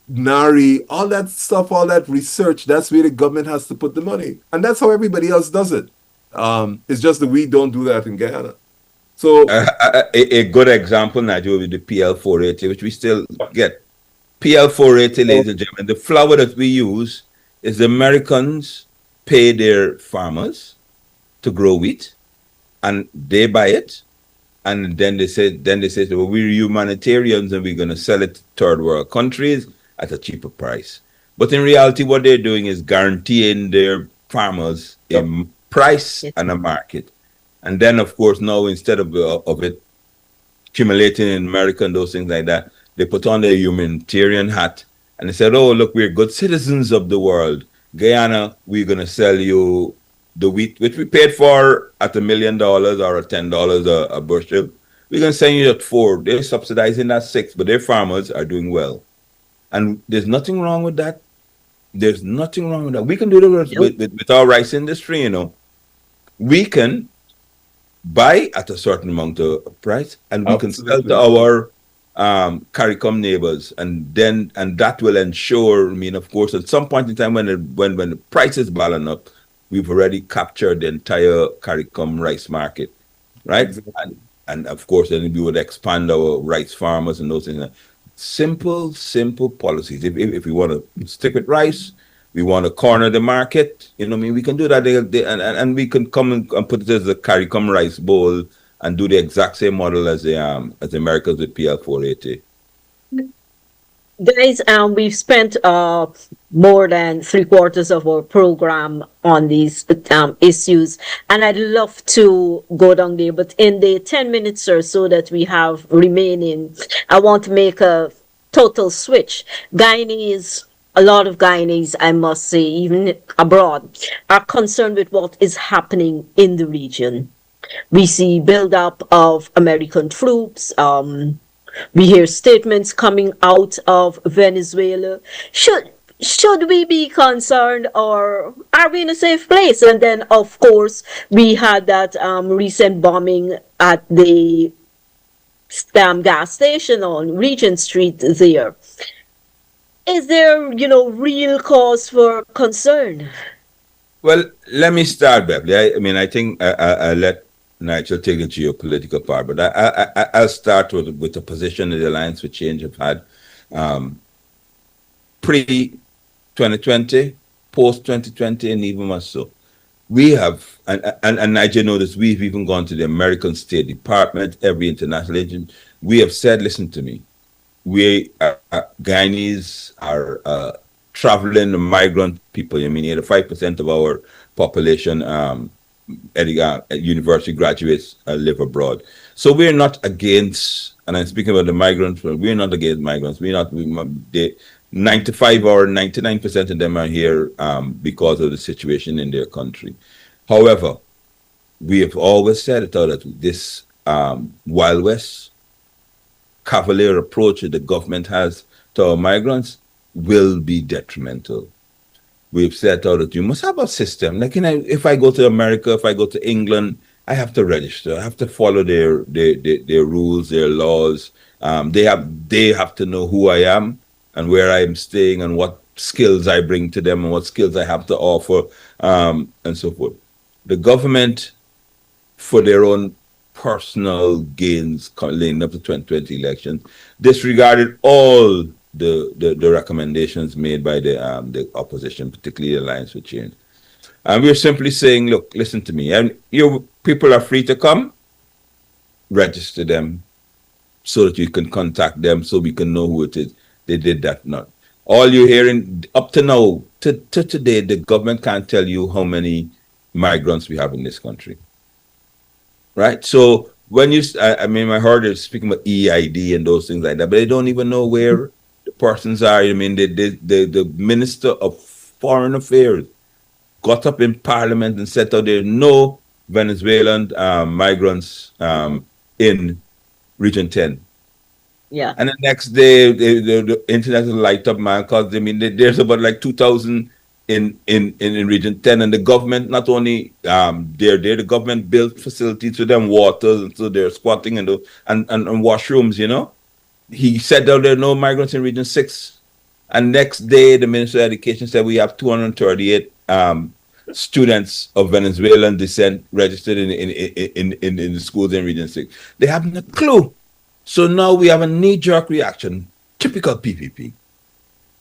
NARI, all that stuff, all that research. That's where the government has to put the money. And that's how everybody else does it. It's just that we don't do that in Guyana. So a good example, Nigel, with the PL 480, which we still get. PL 480, ladies and gentlemen, the flour that we use is the Americans pay their farmers to grow wheat, and they buy it, and then they say, well, we're humanitarians and we're going to sell it to third world countries at a cheaper price. But in reality, what they're doing is guaranteeing their farmers a price and a market. And then, of course, now instead of it accumulating in America and those things like that, they put on their humanitarian hat and they said, oh, look, we're good citizens of the world. Guyana, we're going to sell you the wheat, which we paid for at $1 million or $10 a bushel. We're going to send you at $4. They're subsidizing that $6, but their farmers are doing well. And there's nothing wrong with that. There's nothing wrong with that. We can do that with our rice industry, you know. We can buy at a certain amount of price, and we can sell to our CARICOM neighbors, and that will ensure, I mean, of course, at some point in time when the prices balance up, we've already captured the entire CARICOM rice market, right? Exactly. And of course, then we would expand our rice farmers and those things. Simple policies. If we want to stick with rice, we want to corner the market, you know what I mean? We can do that, and we can come and put it as a CARICOM rice bowl and do the exact same model as the Americans with PL 480. Guys, we've spent more than 3/4 of our program on these issues, and I'd love to go down there, but in the 10 minutes or so that we have remaining, I want to make a total switch. A lot of Guyanese, I must say, even abroad, are concerned with what is happening in the region. We see buildup of American troops. We hear statements coming out of Venezuela. Should we be concerned, or are we in a safe place? And then, of course, we had that recent bombing at the gas station on Regent Street there. Is there, real cause for concern? Well, let me start, Beverly. I mean, I think I'll let Nigel, take the geopolitical part, but I'll start with the position that the Alliance for Change have had pre 2020, post 2020, and even more so. We have, and Nigel noticed, we've even gone to the American State Department, every international agent. We have said, listen to me, Guyanese are traveling migrant people. I mean, 85% of our population university graduates live abroad. So we're not against, and I'm speaking about the migrants, we're not against migrants. 95 or 99% of them are here because of the situation in their country. However, we have always said it that this Wild West cavalier approach that the government has to our migrants will be detrimental. We've said that you must have a system. Like, if I go to America, if I go to England, I have to register. I have to follow their rules, their laws. They have to know who I am and where I am staying and what skills I bring to them and what skills I have to offer, and so forth. The government, for their own personal gains leading up to 2020 election, disregarded all the recommendations made by the opposition, particularly the Alliance for Change. And we're simply saying, look, listen to me. And you people are free to come, register them so that you can contact them so we can know who it is. They did that not. All you're hearing up to now, to today, the government can't tell you how many migrants we have in this country. Right? So when I heard it speaking about EID and those things like that, but they don't even know where the persons are. I mean, the Minister of Foreign Affairs got up in Parliament and said that there are no Venezuelan migrants in Region 10. Yeah. And the next day, the internet will light up, man, because there's about like 2,000 in Region 10, and the government not only the government built facilities to them, water, so they're squatting and washrooms. He said that there are no migrants in Region 6, and next day the Minister of Education said we have 238 students of Venezuelan descent registered in the schools in Region 6. They haven't a clue. So now we have a knee-jerk reaction, typical PPP.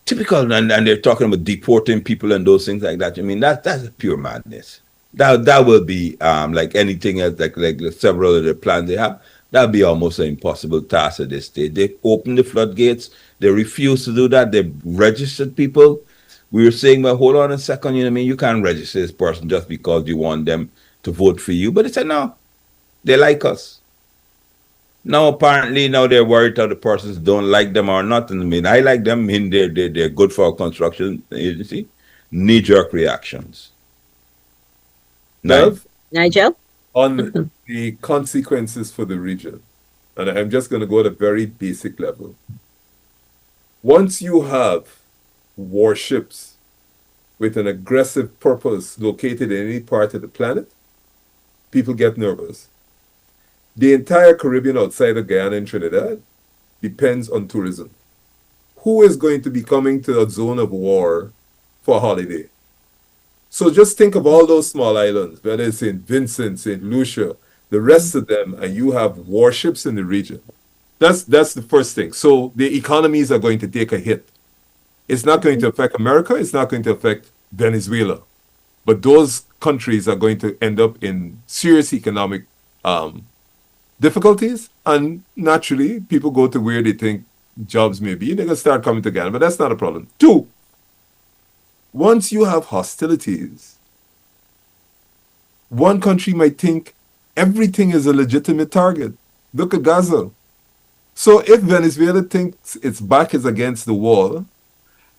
Typical, and they're talking about deporting people and those things like that. I mean, that's pure madness. That will be like anything else, like several of the plans they have. That would be almost an impossible task at this stage. They opened the floodgates. They refused to do that. They registered people. We were saying, well, hold on a second. You can't register this person just because you want them to vote for you. But they said, no, they like us. Now, apparently, they're worried that the persons don't like them or not. And I like them. They're good for our construction agency. Knee-jerk reactions. Nigel? On the consequences for the region, and I'm just going to go at a very basic level. Once you have warships with an aggressive purpose located in any part of the planet, people get nervous. The entire Caribbean outside of Guyana and Trinidad depends on tourism. Who is going to be coming to a zone of war for a holiday? So just think of all those small islands, whether it's St. Vincent, St. Lucia, the rest of them, and you have warships in the region. That's the first thing. So the economies are going to take a hit. It's not going to affect America. It's not going to affect Venezuela. But those countries are going to end up in serious economic difficulties, and naturally people go to where they think jobs may be. They're going to start coming to Ghana, but that's not a problem. Two, once you have hostilities, one country might think everything is a legitimate target. Look at Gaza. So if Venezuela thinks its back is against the wall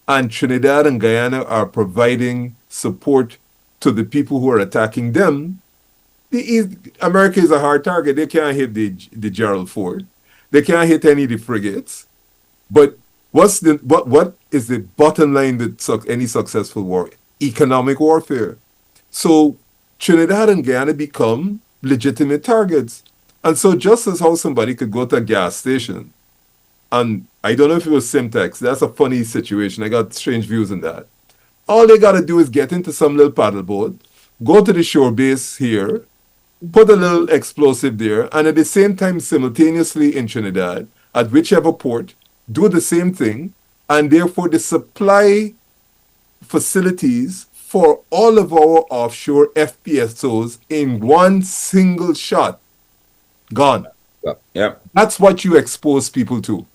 and Trinidad and Guyana are providing support to the people who are attacking them, America is a hard target. They can't hit the Gerald Ford. They can't hit any of the frigates. But what is the bottom line with any successful war? Economic warfare. So Trinidad and Guyana become legitimate targets. And so just as how somebody could go to a gas station, and I don't know if it was Simtex, that's a funny situation. I got strange views on that. All they got to do is get into some little paddle boat, go to the shore base here, put a little explosive there, and at the same time, simultaneously in Trinidad, at whichever port, do the same thing, and therefore the supply facilities for all of our offshore FPSOs in one single shot gone. Yeah. That's what you expose people to.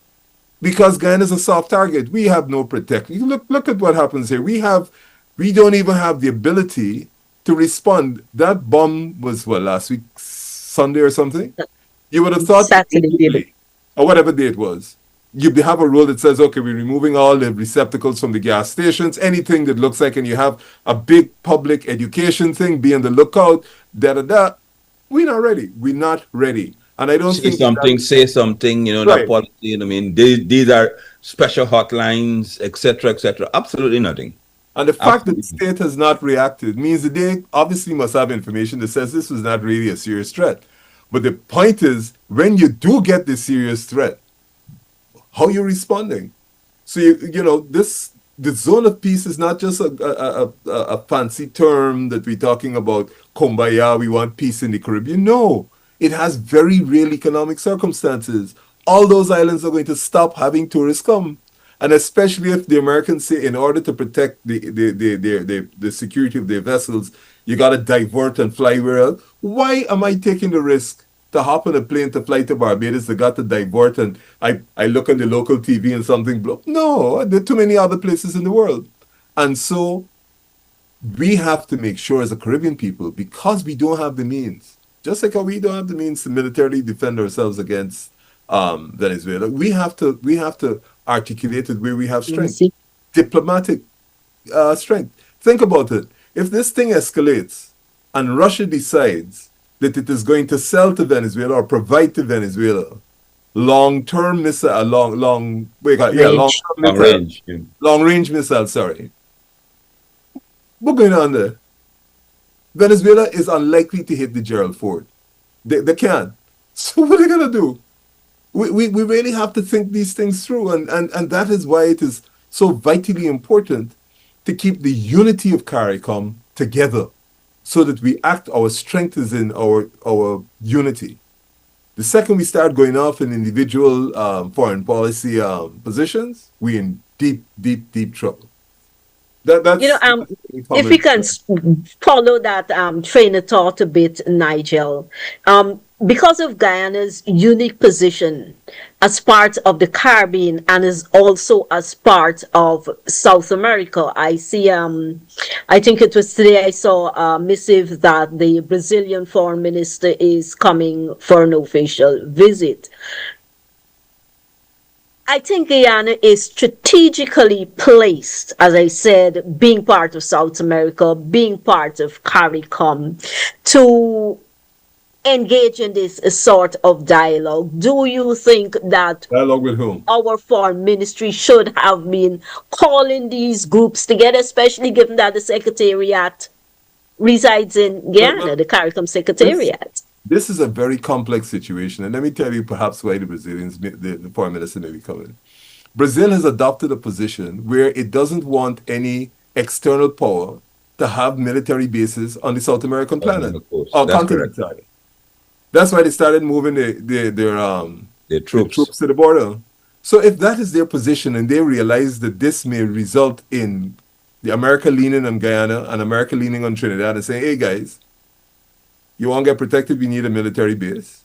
Because Guyana is a soft target. We have no protection. Look at what happens here. We don't even have the ability to respond. That bomb was what, last week, Sunday or something? You would have thought Saturday, immediately, or whatever day it was, you have a rule that says, okay, we're removing all the receptacles from the gas stations, anything that looks like, and you have a big public education thing, be on the lookout, da da da. We're not ready. We're not ready. And I don't Say think something, say something, that right. policy, I mean, these are special hotlines, etc., etc. Absolutely nothing. And the fact that the Absolutely. state has not reacted means that they obviously must have information that says this was not really a serious threat. But the point is, when you do get this serious threat, how you responding? So the zone of peace is not just a fancy term that we're talking about. Kumbaya, we want peace in the Caribbean. No, it has very real economic circumstances. All those islands are going to stop having tourists come, and especially if the Americans say, in order to protect the security of their vessels, you got to divert and fly where else. Why am I taking the risk to hop on a plane to fly to Barbados? They got to divert, and I look on the local TV and something blow. No, there are too many other places in the world. And so we have to make sure as a Caribbean people, because we don't have the means, just like how we don't have the means to militarily defend ourselves against Venezuela, we have to articulate it where we have strength, see. diplomatic strength. Think about it. If this thing escalates and Russia decides that it is going to sell to Venezuela or provide to Venezuela long-term missile, long Long range. Yeah. long-range missile, sorry. What's going on there? Venezuela is unlikely to hit the Gerald Ford. They can't. So what are they going to do? We really have to think these things through. And that is why it is so vitally important to keep the unity of CARICOM together so that we act, our strength is in our unity. The second we start going off in individual foreign policy positions, we're in deep, deep, deep trouble. That's If we can follow that train of thought a bit, Nigel, because of Guyana's unique position as part of the Caribbean and is also as part of South America, I see. I think it was today I saw a missive that the Brazilian foreign minister is coming for an official visit. I think Guyana is strategically placed, as I said, being part of South America, being part of CARICOM, to engage in this sort of dialogue. Do you think that dialogue with whom? Our foreign ministry should have been calling these groups together, especially given that the secretariat resides in Guyana, the CARICOM secretariat? This is a very complex situation, and let me tell you perhaps why the Brazilians, the foreign minister may be coming. Brazil has adopted a position where it doesn't want any external power to have military bases on the South American planet or continent. That's why they started moving their troops to the border. So if that is their position and they realize that this may result in the America leaning on Guyana and America leaning on Trinidad and saying, hey guys, you want to get protected, we need a military base.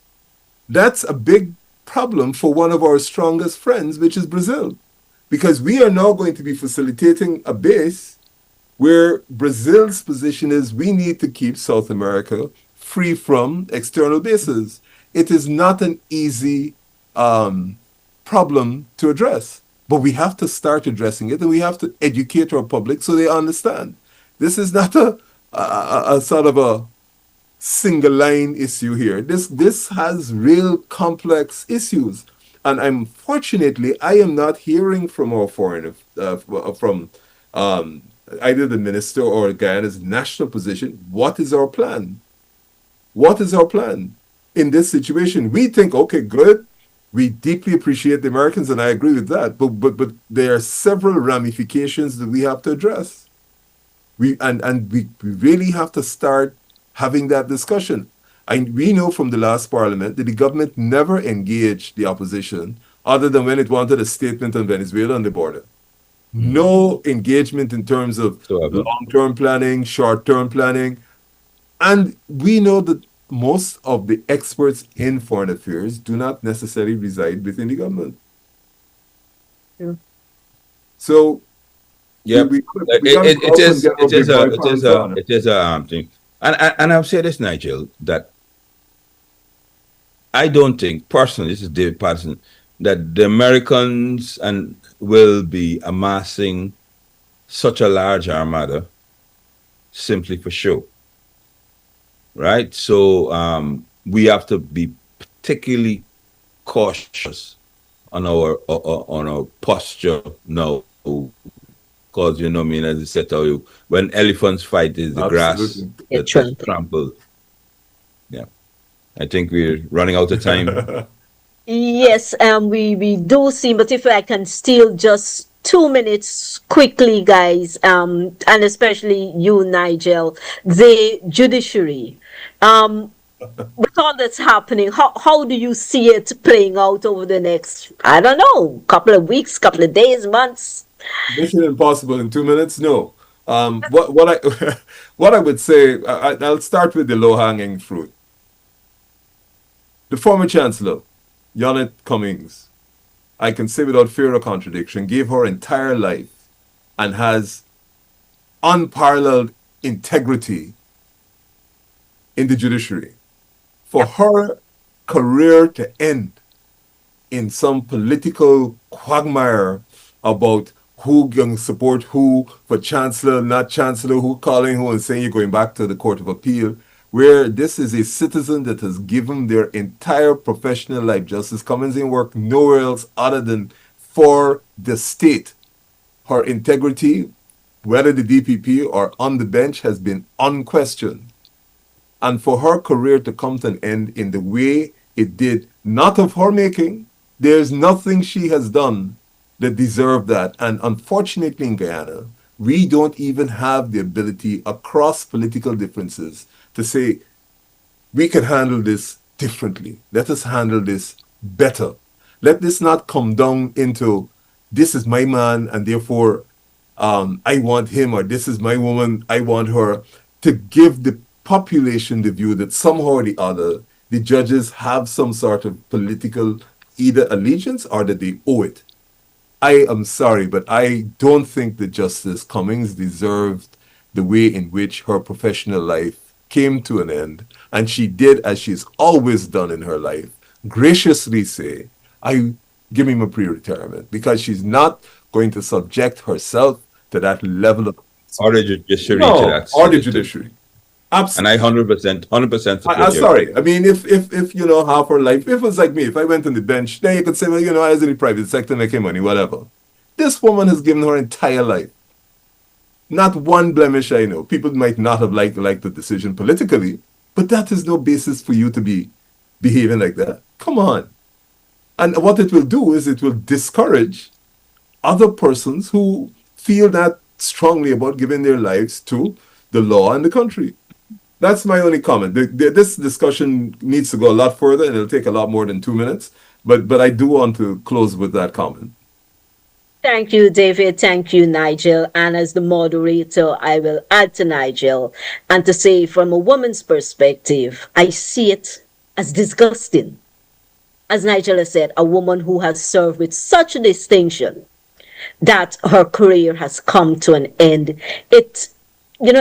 That's a big problem for one of our strongest friends, which is Brazil. Because we are now going to be facilitating a base where Brazil's position is we need to keep South America free from external bases. It is not an easy problem to address, but we have to start addressing it and we have to educate our public so they understand. This is not a sort of a single line issue here. This has real complex issues, and unfortunately, I am not hearing from our foreign from either the minister or Guyana's national position. What is our plan? What is our plan in this situation? We think, okay, good. We deeply appreciate the Americans, and I agree with that. But there are several ramifications that we have to address. We really have to start having that discussion. We know from the last parliament that the government never engaged the opposition other than when it wanted a statement on Venezuela on the border. No engagement in terms of Whatsoever. long-term planning, short-term planning. And we know that most of the experts in foreign affairs do not necessarily reside within the government. Yeah. So Yep. we It, gotta it, go it up and is get our it is big a boy it is pants a on. it is a thing. And I'll say this, Nigel, that I don't think personally, this is David Patterson, that the Americans and will be amassing such a large armada simply for show. Right? So we have to be particularly cautious on our posture now, because you know, I mean, as I said to you, when elephants fight, is the grass Absolutely. Get that that's trampled. trampled. Yeah, I think we're running out of time. Yes, we do see, but if I can steal just 2 minutes quickly, guys, and especially you, Nigel, the judiciary. With all that's happening, how do you see it playing out over the next, I don't know, couple of weeks, couple of days, months? Mission Impossible in 2 minutes? No. What I what I would say, I'll start with the low-hanging fruit. The former chancellor, Janet Cummings, I can say without fear of contradiction, gave her entire life and has unparalleled integrity in the judiciary. For her career to end in some political quagmire about who can support who for chancellor, not chancellor, who calling who and saying you're going back to the Court of Appeal, where this is a citizen that has given their entire professional life. Justice Cummings ain't worked nowhere else other than for the state. Her integrity, whether the DPP or on the bench, has been unquestioned. And for her career to come to an end in the way it did, not of her making, there's nothing she has done that deserved that. And unfortunately in Guyana, we don't even have the ability across political differences to say, we can handle this differently. Let us handle this better. Let this not come down into, this is my man and therefore I want him, or this is my woman, I want her, to give the population the view that somehow or the other, the judges have some sort of political either allegiance or that they owe it. I am sorry, but I don't think that Justice Cummings deserved the way in which her professional life came to an end. And she did, as she's always done in her life, graciously say, I give him a pre-retirement, because she's not going to subject herself to that level of Or the judiciary to no, that. or the judiciary. And I 100% support I'm you. sorry. I mean, if you know half her life, if it was like me, if I went on the bench, then you could say, well, you know, I was in the private sector making money, whatever. This woman has given her entire life. Not one blemish I know. People might not have liked the decision politically, but that is no basis for you to be behaving like that. Come on. And what it will do is it will discourage other persons who feel that strongly about giving their lives to the law and the country. That's my only comment. This discussion needs to go a lot further, and it'll take a lot more than 2 minutes. But I do want to close with that comment. Thank you, David. Thank you, Nigel. And as the moderator, I will add to Nigel and to say, from a woman's perspective, I see it as disgusting. As Nigel has said, a woman who has served with such a distinction that her career has come to an end. It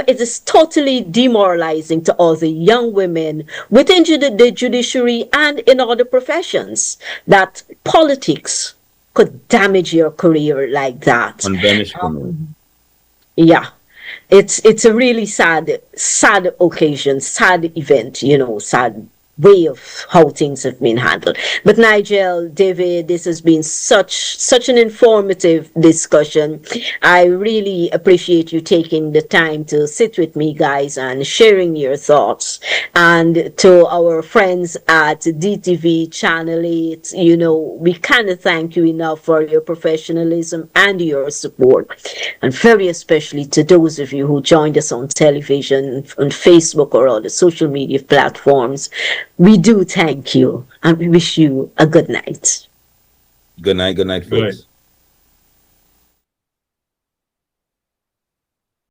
is totally demoralizing to all the young women within the judiciary and in other professions that politics could damage your career like that. Unblemished Yeah. It's a really sad occasion, sad event, sad way of how things have been handled. But Nigel, David, this has been such an informative discussion. I really appreciate you taking the time to sit with me, guys, and sharing your thoughts. And to our friends at DTV Channel 8, we cannot thank you enough for your professionalism and your support. And very especially to those of you who joined us on television, on Facebook, or other social media platforms. We do thank you, and we wish you a good night. Good night, Right. folks.